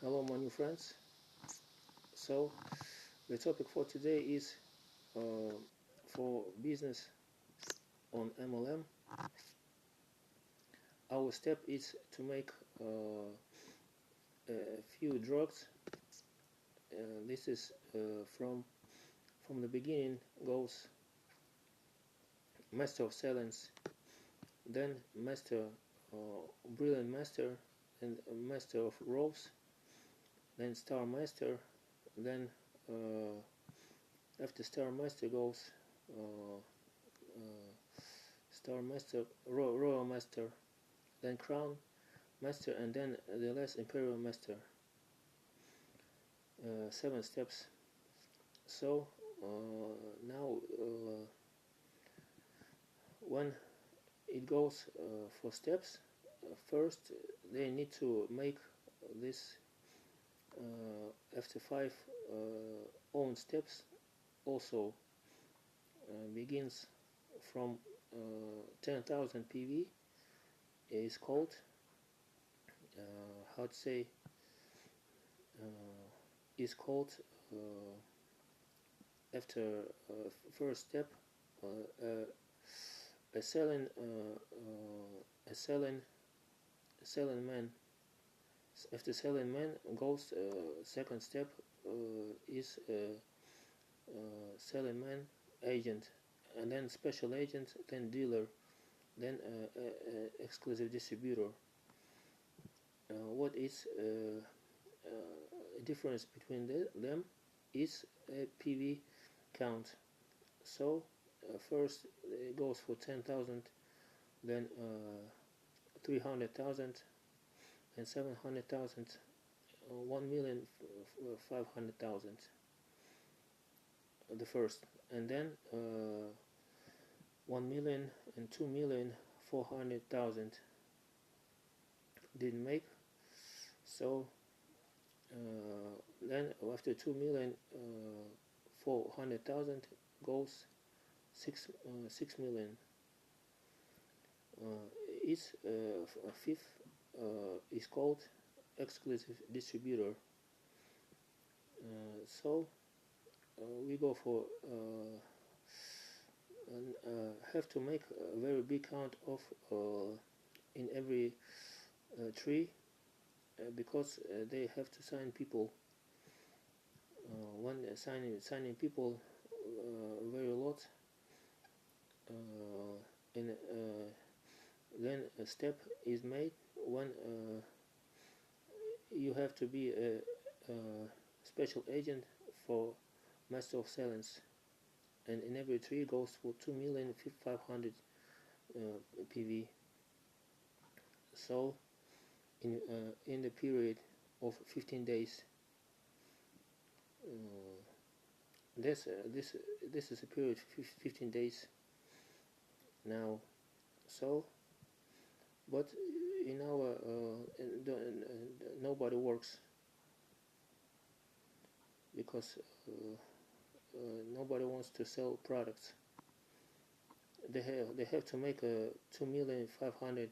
Hello, my new friends. So, the topic for today is for business on MLM. Our step is to make a few drugs. This is from the beginning goes master of silence, then master, brilliant master, and master of rose, then star master, then after star master goes star master, royal master, then crown master, and then the last imperial master. 7 steps. So now when it goes for steps, first they need to make this after 5 own steps. Also begins from 10,000 PV. Is called how to say is called after first step a selling man. After selling man goes second step is selling man agent, and then special agent, then dealer, then exclusive distributor. What is difference between them is a PV count. So first it goes for 10,000, then 300,000, and 700,000, 1,500,000. The first, and then 1 million and 2,400,000 didn't make. So then after 2,400,000 goes 6 million. Each fifth is called exclusive distributor. So we go for have to make a very big count of in every tree, because they have to sign people. When signing people very lot, and then a step is made when you have to be a special agent for master of silence, and in every tree goes for 2,500,000 PV. So in the period of 15 days, this is a period of 15 days now. So but in our nobody works, because nobody wants to sell products. They have to make a 2,500,000,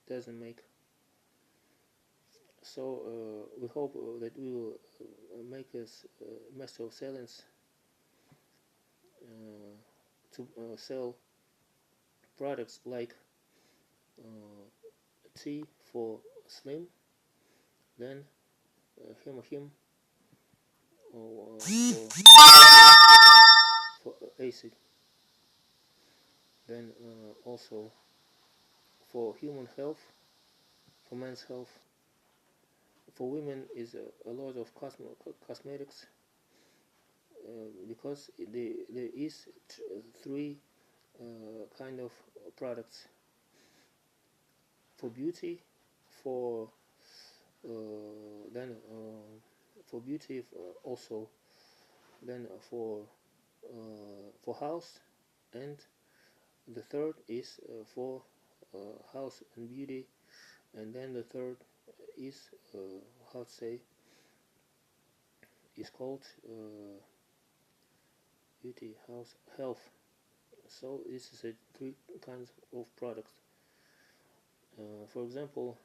doesn't make. So we hope that we will make us master of silence to sell products like tea for slim, then him or for acid, then also for human health, for men's health. For women is a lot of cosmetics, because there is 3 kind of products: for beauty, for then for beauty also, then for house, and the third is for house and beauty, and then the third is how to say is called beauty, house, health. So this is 3 kinds of products. For example,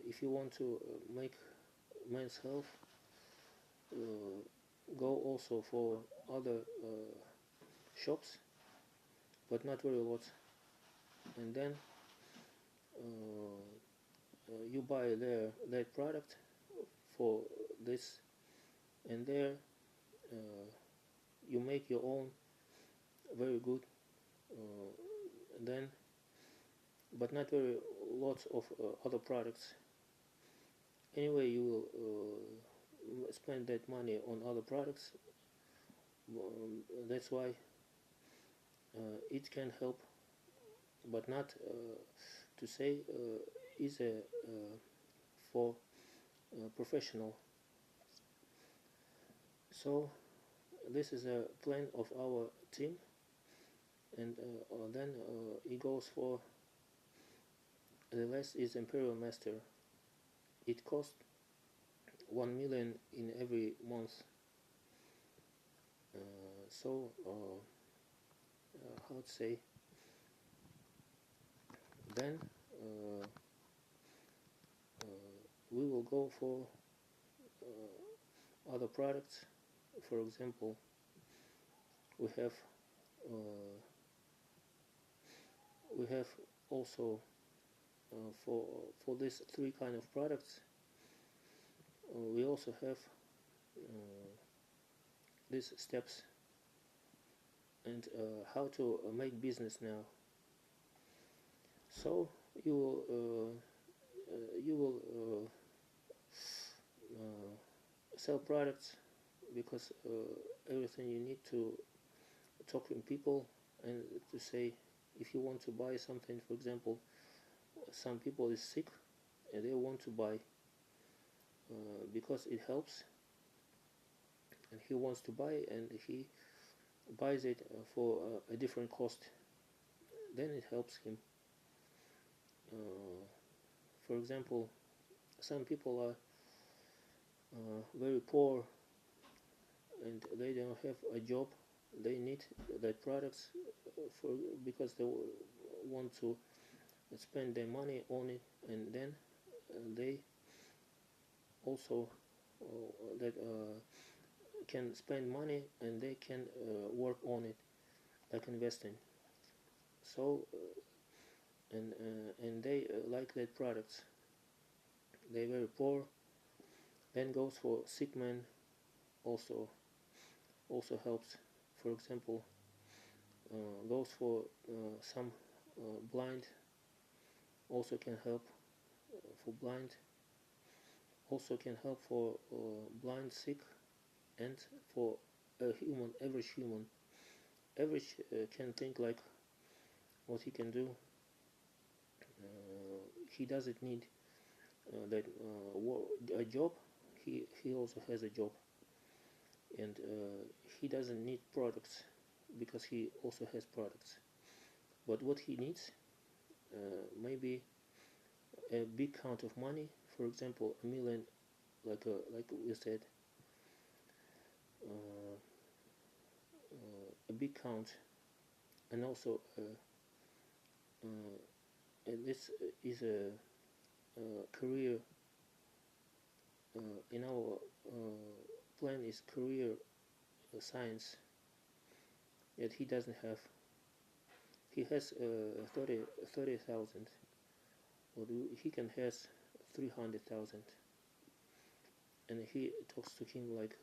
if you want to make men's health, go also for other shops, but not very lots, and then you buy that product for this, and there you make your own very good, then, but not very lots of other products. Anyway, you will spend that money on other products. That's why it can help, but not to say is a for professional. So this is a plan of our team, and then it goes for the last is Imperial Master. It costs 1 million in every month. So how to say, then we will go for other products. For example, we have also for these three kind of products, we also have these steps, and how to make business now. So you will sell products, because everything you need to talk to people and to say if you want to buy something. For example, some people is sick and they want to buy because it helps, and he wants to buy, and he buys it for a different cost, then it helps him. For example, some people are very poor and they don't have a job. They need that products because they want to spend their money on it, and then they also that can spend money, and they can work on it, like investing. So and they like that products. They very poor. Then goes for sick man, also helps. For example, goes for some blind, also can help for blind, also can help for blind, sick, and for a human, average can think like what he can do. He doesn't need that a job. He also has a job, and he doesn't need products because he also has products. But what he needs, maybe a big count of money, for example, 1 million, like we said, a big count, and also and this is a career. In our plan is career science that he doesn't have. He has 30,000, or he can has 300,000, and he talks to him like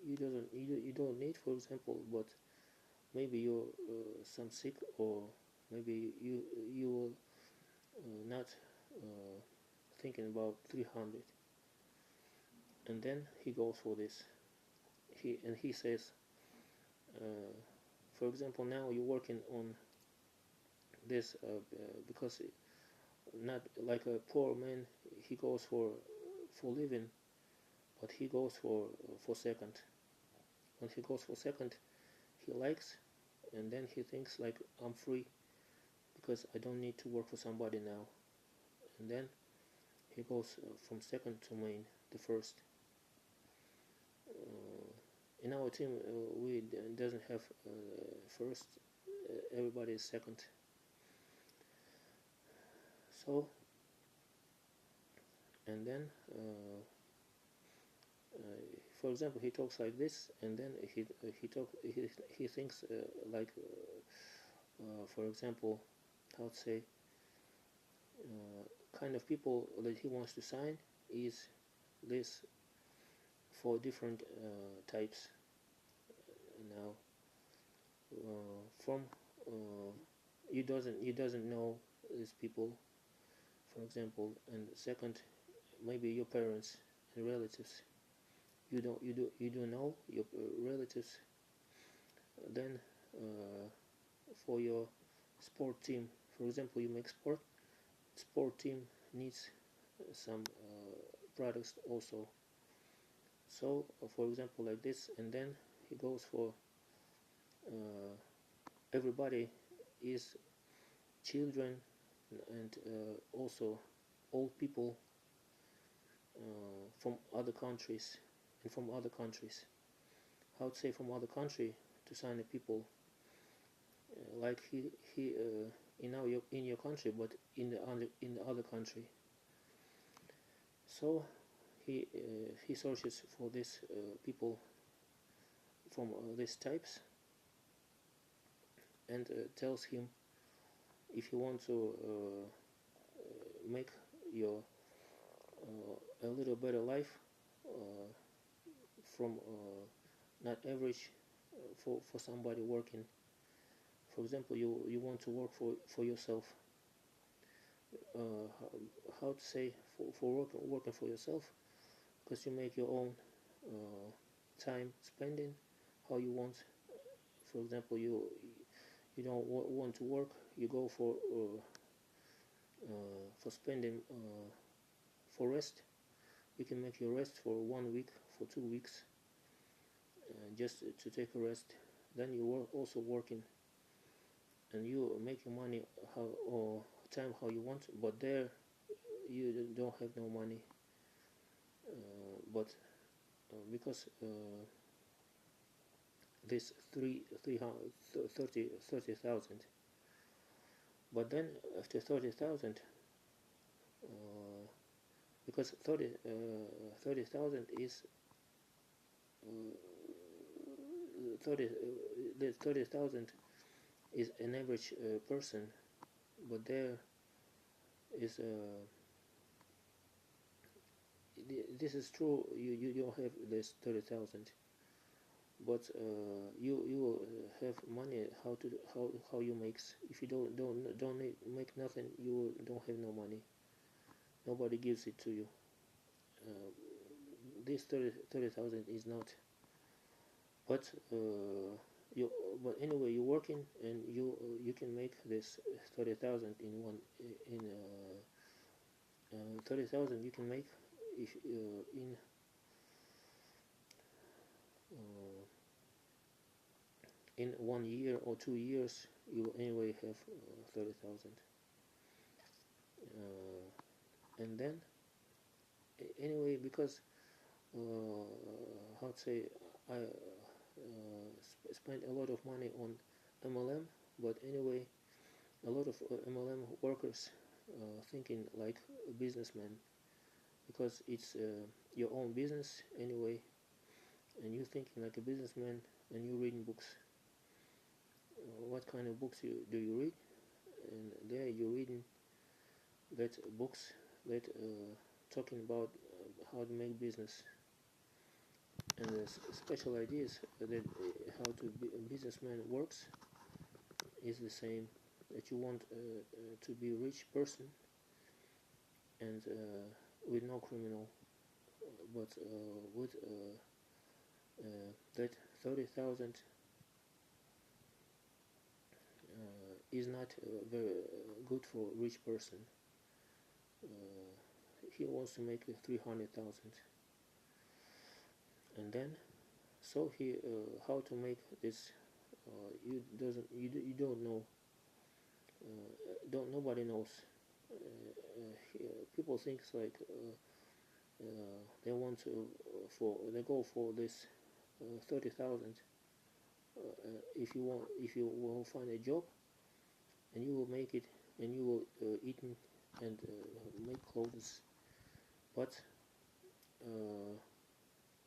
you don't need, for example, but maybe you're some sick, or maybe you will not thinking about 300, and then he goes for this. He says, for example, now you're working on this because not like a poor man, he goes for living, but he goes for second. When he goes for second, he likes, and then he thinks like, I'm free because I don't need to work for somebody now, and then he goes from second to main, the first. In our team, we doesn't have first. Everybody is second. So, and then for example, he talks like this, and then he thinks like, for example, how to say, kind of people that he wants to sign is this 4 different types. Now, from you doesn't know these people, for example, and second, maybe your parents and relatives. You do know your relatives. Then for your sport team, for example, you make sport team needs some products also. So for example, like this, and then he goes for uh, everybody is children and also old people from other countries and from other countries. How to say from other country to sign the people, like he in your country, but in the other country. So he searches for these people from these types, and tells him, if you want to make your a little better life from not average, for somebody working. For example, you want to work for yourself. How to say, for working for yourself, because you make your own time spending how you want. For example, you don't want to work, you go for spending for rest. You can make your rest for 1 week, for 2 weeks, just to take a rest. Then you also working, and you make your money how, or time how you want, but there you don't have no money, but because this 30,000. But then after 30,000, because 30,000 is 30,000 is an average person, but there is this is true. You don't have this 30,000, but you will have money how you makes. If you don't make nothing, you don't have no money. Nobody gives it to you. This 30,000 is not. But but anyway, you're working, and you can make this 30,000 in 30,000 you can make if in 1 year or 2 years. You anyway have 30,000, and then anyway, because how to say, I spent a lot of money on MLM, but anyway, a lot of MLM workers thinking like a businessman, because it's your own business anyway, and you thinking like a businessman, and you reading books. What kind of books do you read? And there you're reading that books that talking about how to make business, and the special ideas that how to be a businessman works is the same, that you want to be a rich person, and with no criminal, but with that 30,000 is not very good for a rich person. He wants to make 300,000, and then so he how to make this, you don't know, nobody knows. People think like they want to they go for this 30,000. If you will find a job, and you will make it, and you will eat and make clothes, but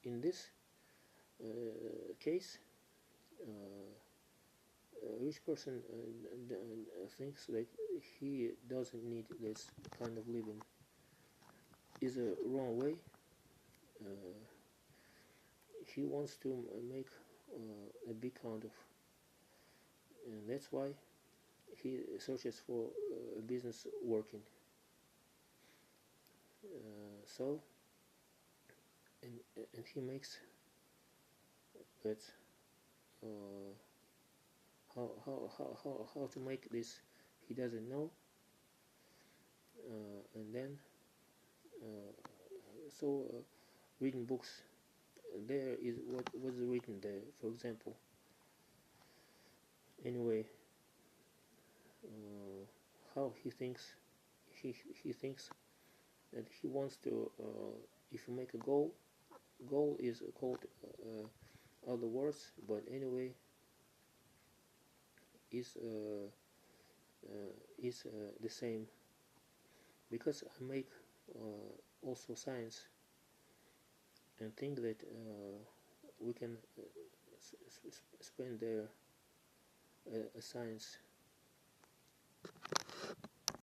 in this case, a rich person thinks that he doesn't need this kind of living. Is a wrong way. Uh, he wants to make a big kind of, and that's why he searches for a business working. So, and he makes that how to make this he doesn't know, and then so reading books, there is what was written there, for example. Anyway, how he thinks, he thinks that he wants to, if you make a goal is called other words, but anyway is the same, because I make also science and think that we can spend there a science.